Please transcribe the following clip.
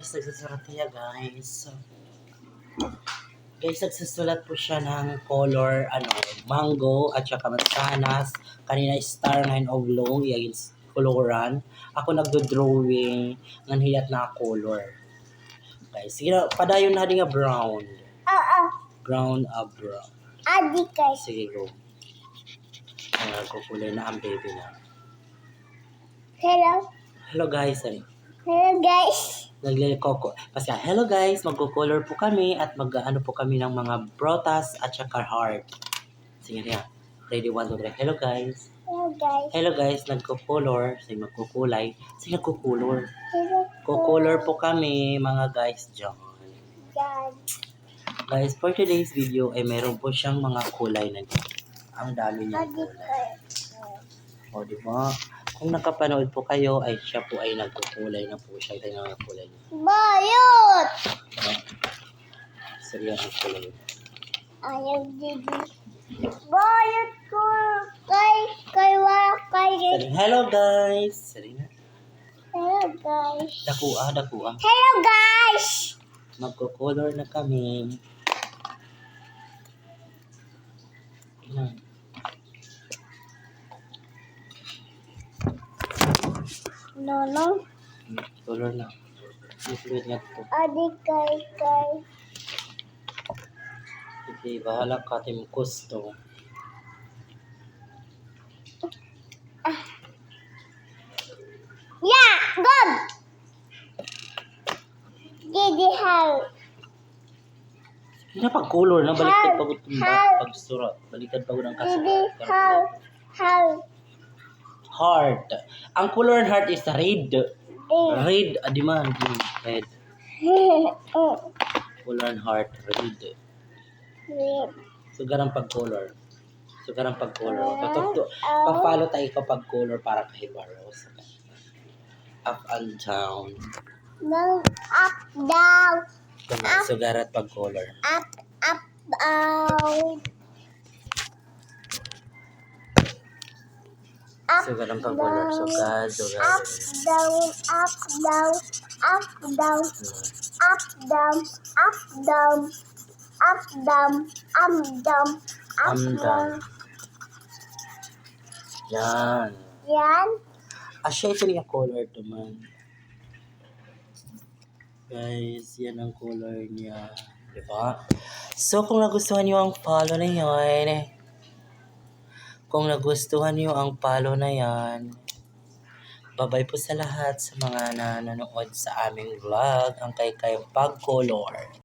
Nagsusulat niya guys. Guys, nagsusulat po siya ng color, mango at saka mansanas. Kanina star ng oblong, yung coloran. Ako nagdo-drawing ng hiyat na color. Guys, sige na, padayon na nga brown. Brown, brown. Adi kay. Sige, go. Kukulay na ang baby na. Hello. Hello guys, Hello guys. Naglilekoko. Kasi hello guys, magko-color po kami at mag-ano po kami ng mga brotas at saka heart. Sige niya. Ready, 1, 2, 3. Hello guys. Hello guys. Hello guys, nagko-color. Sige, magkukulay. Sige, nagko-color. Hello. Ko-color po kami mga guys dyan. God. Guys, for today's video ay meron po siyang mga kulay na dito. Ang dami niyang Adi kulay. kay. O, diba? Kung nakapanood po kayo, ay siya po ay nagkukulay na po siya. Ito yung mga kulay niya. Bayot. Seryo ang kulay. Ayaw didi. Bayot ko kay wala kay. Hello guys! Serena. Hello guys. Dakuha. Hello guys. Magko-color na kami. Yan. No. Color na. Fluid nga ito. Adi kay. Hindi, bahala ka tim gusto. Yeah, good. Didi how. Hindi na pag-color na. Baliktad pagod How? pag-surat. Baliktad pagod ang Didi kasulat. how. Heart. Ang color ng heart is red. Di. Red, adiman. Red. Color ng heart, red. Sugarang pag-color. Pag-follow tayo kapag color para kay Barros. Up and down. No, up, down, Sugar at pag-color. up, down. Up, Sugar ang pag-color. Sugar. up, down, up, down, up, down, up, down, up, down, up, down, up, down, up, down. Yan. Yan. Asya ito niya color to man. Guys, yan ang color niya. Diba? So, kung nagustuhan niyo ang follow na yan, bye-bye po sa lahat sa mga nanonood sa aming vlog, ang kay pag-color.